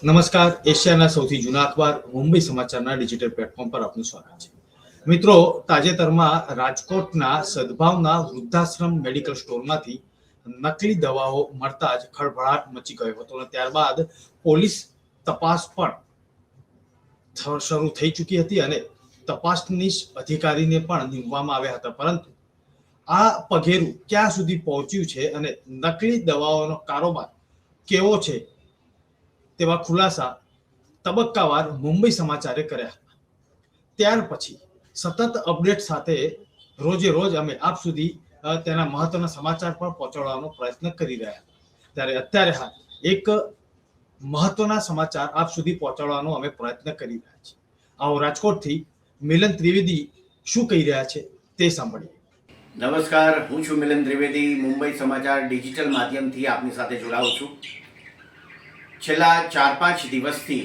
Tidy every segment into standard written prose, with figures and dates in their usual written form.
નમસ્કાર. એશિયાના સૌથી જૂના અખબાર મુંબઈ સમાચારના ડિજિટલ પ્લેટફોર્મ પર આપનું સ્વાગત છે. મિત્રો, તાજેતરમાં રાજકોટના સદભાવના વૃદ્ધાશ્રમ મેડિકલ સ્ટોરમાંથી નકલી દવાઓ મળતા જ ખળભળાટ મચી ગયો હતો અને ત્યારબાદ પોલીસ તપાસ પણ શરૂ થઈ ચૂકી હતી અને તપાસનીશ અધિકારીને પણ નીમવામાં આવ્યા હતા. પરંતુ આ પગેરું ક્યાં સુધી પહોંચ્યું છે અને નકલી દવાઓનો કારોબાર કેવો છે તેવા ખુલાસા તબક્કાવાર મુંબઈ સમાચારે કર્યા હતા. ત્યાર પછી સતત અપડેટ સાથે રોજે રોજ અમે આપ સુધી તેના મહત્વના સમાચાર પણ પહોંચાડવાનો પ્રયત્ન કરી રહ્યા હતા. ત્યારે અત્યારે એક મહત્વના સમાચાર આપ સુધી પહોંચાડવાનો અમે પ્રયત્ન કરી રહ્યા છીએ. આવો રાજકોટથી મિલન ત્રિવેદી શું કહી રહ્યા છે તે સાંભળીએ. નમસ્કાર, હું છું મિલન ત્રિવેદી. મુંબઈ સમાચાર ડિજિટલ માધ્યમથી આપની સાથે જોડાઉં છું. છેલ્લા 4-5 દિવસથી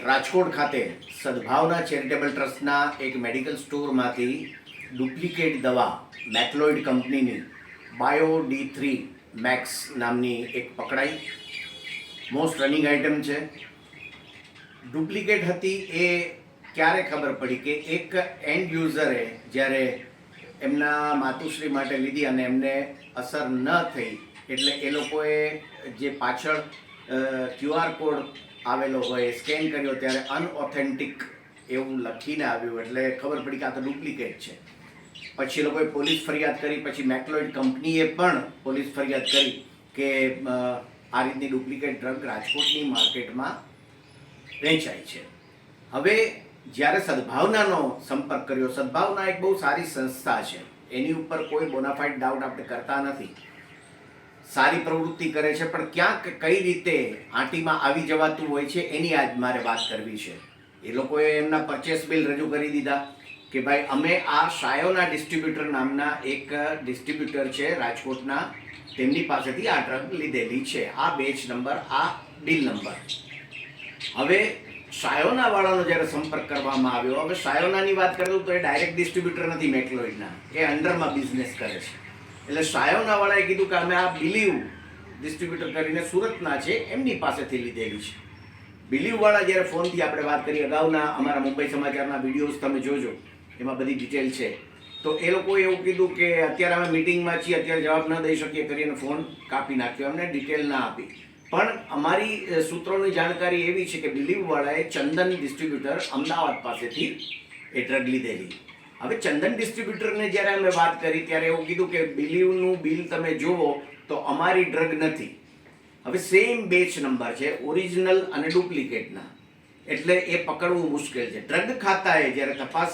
રાજકોટ ખાતે સદભાવના ચેરિટેબલ ટ્રસ્ટના એક મેડિકલ સ્ટોરમાંથી ડુપ્લિકેટ દવા મેક્લોઇડ કંપનીની બાયો D3 મેક્સ નામની એક પકડાઈ. મોસ્ટ રનિંગ આઇટમ છે. ડુપ્લિકેટ હતી એ ક્યારે ખબર પડી કે એક એન્ડ યુઝરે જ્યારે એમના માતુશ્રી માટે લીધી અને એમને અસર ન થઈ એટલે એ લોકોએ જે પાછળ QR કોડ આવેલો હોય સ્કેન કર્યો ત્યારે અનઓથેન્ટિક એવું લખીને આવ્યું એટલે ખબર પડી કે આ તો ડુપ્લિકેટ છે. પછી એ લોકોએ પોલીસ ફરિયાદ કરી. પછી મેક્લોઇડ કંપનીએ પણ પોલીસ ફરિયાદ કરી કે આ રીતની ડુપ્લિકેટ ડ્રગ રાજકોટની માર્કેટમાં વેચાય છે. હવે જ્યારે સદભાવનાનો સંપર્ક કર્યો, સદભાવના એક બહુ સારી સંસ્થા છે, એની ઉપર કોઈ બોનાફાઇડ ડાઉટ આપણે કરતા નથી, સારી પ્રવૃત્તિ કરે છે, પણ ક્યાંક કઈ રીતે આંટીમાં આવી જવાતું હોય છે એની આજ મારે વાત કરવી છે. એ લોકોએ એમના પરચેસ બિલ રજૂ કરી દીધા કે ભાઈ અમે આ શાયોના ડિસ્ટ્રીબ્યુટર નામના એક ડિસ્ટ્રીબ્યુટર છે રાજકોટના, તેમની પાસેથી આ ડ્રગ લીધેલી છે, આ બેચ નંબર, આ ડીલ નંબર. હવે શાયોના વાળાનો જ્યારે સંપર્ક કરવામાં આવ્યો, હવે શાયોનાની વાત કરું તો એ ડાયરેક્ટ ડિસ્ટ્રીબ્યુટર નથી મેક્લોઇડના, એ અંડરમાં બિઝનેસ કરે છે. એટલે શાયોના વાળાએ કીધું કે અમે આ બિલીવ ડિસ્ટ્રીબ્યુટર કરીને સુરતના છે એમની પાસેથી લીધેલી છે. બિલીવ વાળા જ્યારે ફોનથી આપણે વાત કરી, અગાઉના અમારા મુંબઈ સમાચારના વિડીયોઝ તમે જોજો, એમાં બધી ડિટેલ છે. તો એ લોકોએ એવું કીધું કે અત્યારે અમે મિટિંગમાં છીએ, અત્યારે જવાબ ન દઈ શકીએ કરીને ફોન કાપી નાખ્યો, અમને ડિટેલ ના આપી. પણ અમારી સૂત્રોની જાણકારી એવી છે કે બિલીવ વાળાએ ચંદન ડિસ્ટ્રીબ્યુટર અમદાવાદ પાસેથી એ ડ્રગ લીધેલી. હવે ચંદન ડિસ્ટ્રીબ્યુટરને જ્યારે અમે વાત કરી ત્યારે એવું કીધું કે બિલીવનું બિલ તમે જુઓ તો અમારી ડ્રગ નથી. હવે સેમ બેચ નંબર છે, ઓરિજિનલ અને ડુપ્લિકેટના, એટલે એ પકડવું મુશ્કેલ છે. ડ્રગ ખાતાએ જ્યારે તપાસ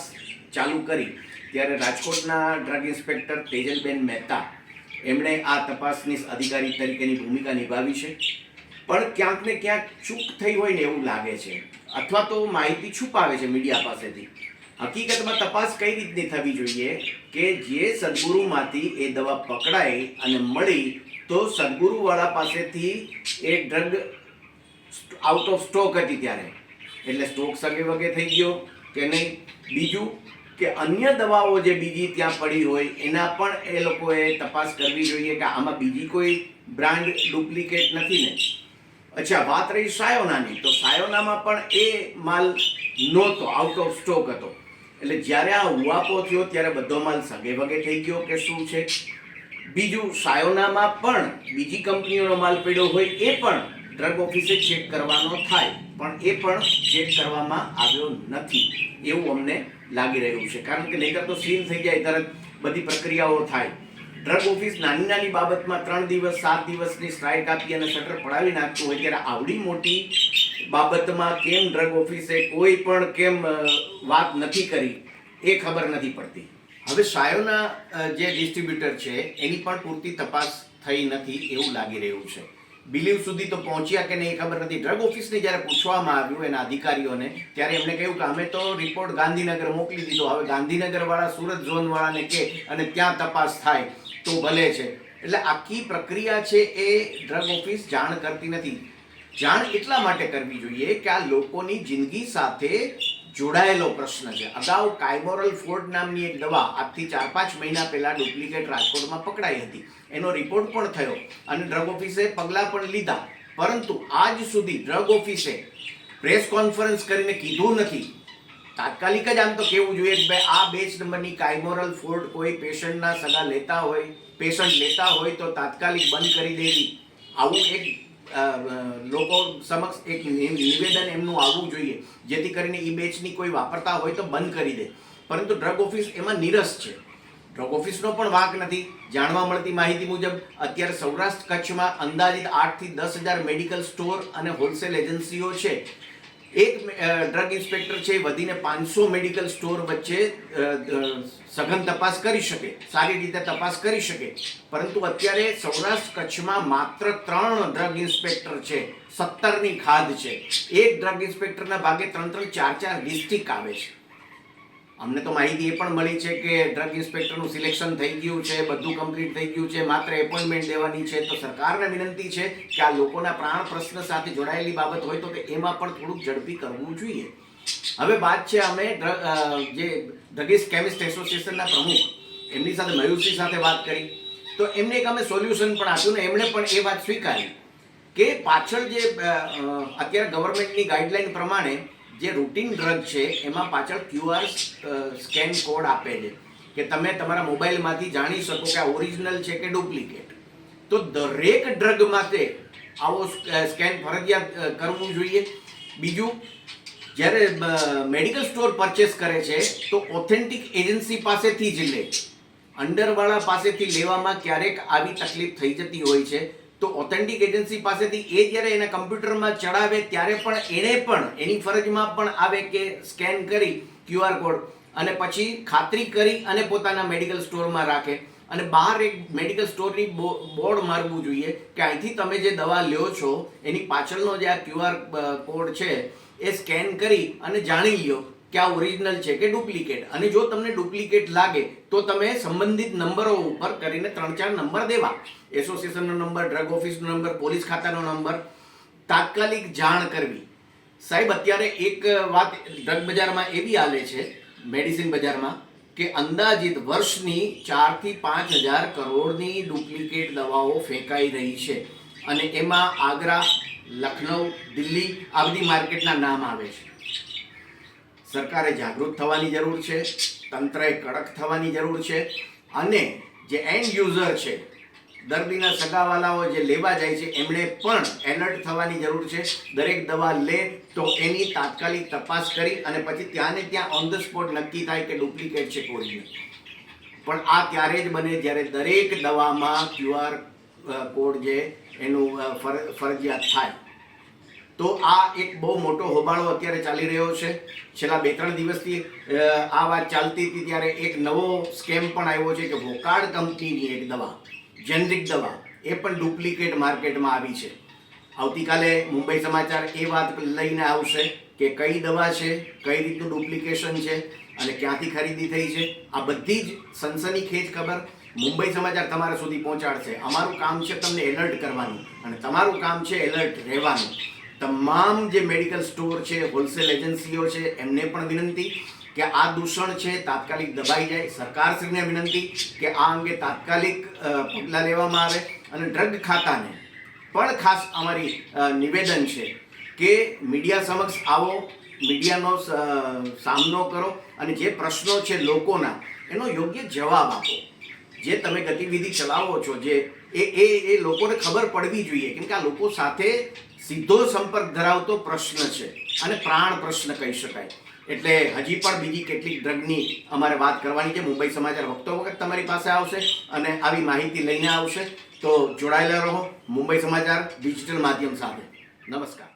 ચાલુ કરી ત્યારે રાજકોટના ડ્રગ ઇન્સ્પેક્ટર તેજલબેન મહેતા એમણે આ તપાસની અધિકારી તરીકેની ભૂમિકા નિભાવી છે. પણ ક્યાંક ને ક્યાંક ચૂક થઈ હોય ને એવું લાગે છે, અથવા તો માહિતી છુપાવે છે મીડિયા પાસેથી. હકીકતમાં તપાસ કઈ રીતની થવી જોઈએ કે જે સદગુરુમાંથી એ દવા પકડાઈ અને મળી તો સદગુરુવાળા પાસેથી એ ડ્રગ આઉટ ઓફ સ્ટોક હતી ત્યારે, એટલે સ્ટોક સગે વગે થઈ ગયો કે નહીં. બીજું કે અન્ય દવાઓ જે બીજી ત્યાં પડી હોય એના પણ એ લોકોએ તપાસ કરવી જોઈએ કે આમાં બીજી કોઈ બ્રાન્ડ ડુપ્લિકેટ નથી ને. અચ્છા, વાત રહી સાયોનાની, તો સાયોનામાં પણ એ માલ નહોતો, આઉટ ઓફ સ્ટોક હતો. એટલે જ્યારે આ ઉવાપો થયો ત્યારે બધો માલ સગે વગે થઈ ગયો કે શું છે. બીજું, સાયોનામાં પણ બીજી કંપનીઓનો માલ પડ્યો હોય એ પણ ડ્રગ ઓફિસે ચેક કરવાનો થાય, પણ એ પણ ચેક કરવામાં આવ્યો નથી એવું અમને લાગી રહ્યું છે. કારણ કે નહીંતર તો સીલ થઈ જાય, તરત બધી પ્રક્રિયાઓ થાય. ડ્રગ ઓફિસ નાની નાની બાબતમાં 3 દિવસ 7 દિવસની સ્ટ્રાઇક આપી અને શટર પડાવી નાખતું હોય ત્યારે આવડી મોટી બાબતમાં કેમ ડ્રગ ઓફિસે કોઈ પણ કેમ વાત નથી કરી એ ખબર નથી પડતી. હવે શાયોના જે ડિસ્ટ્રીબ્યુટર છે એની પણ પૂરતી તપાસ થઈ નથી એવું લાગી રહ્યું છે. બિલીવ સુધી તો પહોંચ્યા કે નહીં એ ખબર નથી. ડ્રગ ઓફિસને જ્યારે પૂછવામાં આવ્યું એના અધિકારીઓને ત્યારે એમણે કહ્યું કે અમે તો રિપોર્ટ ગાંધીનગર મોકલી દીધો, હવે ગાંધીનગરવાળા સુરત ઝોનવાળાને કહે અને ત્યાં તપાસ થાય તો ભલે છે. એટલે આખી પ્રક્રિયા છે એ ડ્રગ ઓફિસ જાણ કરતી નથી. જાણ એટલા માટે કરવી જોઈએ કે આ લોકોની જિંદગી સાથે જોડાયેલો પ્રશ્ન છે. અગાઉ કાયમોરલ ફોર્ડ નામની એક દવા આજથી 4-5 મહિના પહેલા ડુપ્લિકેટ રાજકોટમાં પકડાઈ હતી. એનો રિપોર્ટ પણ થયો અને ડ્રગ ઓફિસે પગલાં પણ લીધા. પરંતુ આજ સુધી ડ્રગ ઓફિસે પ્રેસ કોન્ફરન્સ કરીને કીધું નથી. તાત્કાલિક જ આમ તો કહેવું જોઈએ કે ભાઈ આ બેચ નંબરની કાયમોરલ ફોલ્ટ કોઈ પેશન્ટના સગા લેતા હોય, પેશન્ટ લેતા હોય તો તાત્કાલિક બંધ કરી દેવી, આવું એક લોકો સમક્ષ એક નિવેદન એમનું આવવું જોઈએ, જેથી કરીને એ બેચની કોઈ વાપરતા હોય તો બંધ કરી દે. પરંતુ ડ્રગ ઓફિસ એમાં નીરસ છે. ડ્રગ ઓફિસનો પણ વાંક નથી. જાણવા મળતી માહિતી મુજબ અત્યારે સૌરાષ્ટ્ર કચ્છમાં અંદાજિત 8 થી 10,000 મેડિકલ સ્ટોર અને હોલસેલ એજન્સીઓ છે. એક ડ્રગ ઇન્સ્પેક્ટર છે વધીને 500 મેડિકલ સ્ટોર વચ્ચે સઘન તપાસ કરી શકે, સારી રીતે તપાસ કરી શકે. પરંતુ અત્યારે સૌરાષ્ટ્ર કચ્છમાં માત્ર 3 ડ્રગ ઇન્સ્પેક્ટર છે, 17ની ખાધ છે. એક ડ્રગ ઇન્સ્પેક્ટરના ભાગે 3-3, 4-4 ડિસ્ટ્રિક્ટ આવે છે. અમને તો માહિતી એ પણ મળી છે કે ડ્રગ ઇન્સ્પેક્ટરનું સિલેક્શન થઈ ગયું છે, બધું કમ્પ્લીટ થઈ ગયું છે, માત્ર એપોઇન્ટમેન્ટ દેવાની છે. તો સરકારને વિનંતી છે કે આ લોકોના પ્રાણ પ્રશ્ન સાથે જોડાયેલી બાબત હોય તો એમાં પણ થોડુંક ઝડપી કરવું જોઈએ. હવે વાત છે અમે જે ડ્રગિસ્ટ કેમિસ્ટ એસોસિએશનના પ્રમુખ એમની સાથે મયુરસિંહ સાથે વાત કરી તો એમને એક અમે સોલ્યુશન પણ આપ્યું ને એમણે પણ એ વાત સ્વીકારી કે પાછળ જે અત્યારે ગવર્મેન્ટની ગાઈડલાઈન પ્રમાણે જે રૂટીન ડ્રગ છે એમાં પાછળ QR સ્કેન કોડ આપે છે કે તમે તમારા મોબાઈલમાંથી જાણી શકો કે આ ઓરિજિનલ છે કે ડુપ્લિકેટ. તો દરેક ડ્રગ માટે આવો સ્કેન ફરજિયાત કરવું જોઈએ. બીજું, જ્યારે મેડિકલ સ્ટોર પરચેસ કરે છે તો ઓથેન્ટિક એજન્સી પાસેથી જ લે. અંડરવાળા પાસેથી લેવામાં ક્યારેક આવી તકલીફ થઈ જતી હોય છે. તો ઓથેન્ટિક એજન્સી પાસેથી એ જ્યારે એના કમ્પ્યુટરમાં ચડાવે ત્યારે પણ એણે પણ એની ફરજમાં પણ આવે કે સ્કેન કરી QR કોડ અને પછી ખાતરી કરી અને પોતાના મેડિકલ સ્ટોરમાં રાખે. અને બહાર એક મેડિકલ સ્ટોરની બોર્ડ મારવું જોઈએ કે અહીંથી તમે જે દવા લ્યો છો એની પાછળનો જે આ QR કોડ છે એ સ્કેન કરી અને જાણી લ્યો કે આ ઓરિજિનલ છે કે ડુપ્લિકેટ. અને જો તમને ડુપ્લિકેટ લાગે તો તમે સંબંધિત નંબરો ઉપર કરીને 3-4 નંબર દેવા, એસોસિએશનનો નંબર, ડ્રગ ઓફિસનો નંબર, પોલીસ ખાતાનો નંબર, તાત્કાલિક જાણ કરવી. સાહેબ, અત્યારે એક વાત ડ્રગ બજારમાં એવી હાલે છે, મેડિસિન બજારમાં, કે અંદાજિત વર્ષની 4 થી 5,000 કરોડની ડુપ્લિકેટ દવાઓ ફેંકાઈ રહી છે. અને એમાં આગ્રા, લખનઉ, દિલ્હી આ બધી માર્કેટના નામ આવે છે. સરકારે જાગૃત થવાની જરૂર છે, તંત્રએ કડક થવાની જરૂર છે. અને જે એન્ડ યુઝર છે, દર્દીના સગાવાલાઓ જે લેવા જાય છે એમણે પણ એલર્ટ થવાની જરૂર છે. દરેક દવા લે તો એની તાત્કાલિક તપાસ કરી અને પછી ત્યાં ને ત્યાં ઓન ધ સ્પોટ નક્કી થાય કે ડુપ્લિકેટ છે કે ઓરિજિનલ. પણ આ ત્યારે જ બને જ્યારે દરેક દવામાં QR કોડ જે એનું ફરજિયાત થાય. તો આ એક બહુ મોટો હોબાળો અત્યારે ચાલી રહ્યો છે. છેલ્લા 2-3 દિવસથી આ વાત ચાલતી હતી ત્યારે એક નવો સ્કેમ પણ આવ્યો છે કે વોકાર્ડ કંપનીની એક દવા, જેનરિક દવા, એ પણ ડુપ્લિકેટ માર્કેટમાં આવી છે. આવતીકાલે મુંબઈ સમાચાર એ વાત લઈને આવશે કે કઈ દવા છે, કઈ રીતનું ડુપ્લિકેશન છે અને ક્યાંથી ખરીદી થઈ છે. આ બધી જ સનસનીખેજ ખબર મુંબઈ સમાચાર તમારા સુધી પહોંચાડશે. અમારું કામ છે તમને એલર્ટ કરવાનું અને તમારું કામ છે એલર્ટ રહેવાનું. તમામ જે મેડિકલ સ્ટોર છે, હોલસેલ એજન્સીઓ છે, એમને પણ વિનંતી કે આ દૂષણ છે તાત્કાલિક દબાઈ જાય. સરકારશ્રીને વિનંતી કે આ અંગે તાત્કાલિક પગલાં લેવામાં આવે. અને ડ્રગ ખાતાને પણ ખાસ અમારી નિવેદન છે કે મીડિયા સમક્ષ આવો, મીડિયાનો સામનો કરો અને જે પ્રશ્નો છે લોકોના એનો યોગ્ય જવાબ આપો. જે તમે ગતિવિધિ ચલાવો છો જે એ લોકોને ખબર પડવી જોઈએ, કેમ કે આ લોકો સાથે સીધો સંપર્ક ધરાવતો પ્રશ્ન છે અને પ્રાણ પ્રશ્ન કહી શકાય. એટલે હજી પણ બીજી કેટલીક ડ્રગની અમારે વાત કરવાની છે. મુંબઈ સમાચાર વખતો વખત તમારી પાસે આવશે અને આવી માહિતી લઈને આવશે. તો જોડાયેલા રહો મુંબઈ સમાચાર ડિજિટલ માધ્યમ સાથે. નમસ્કાર.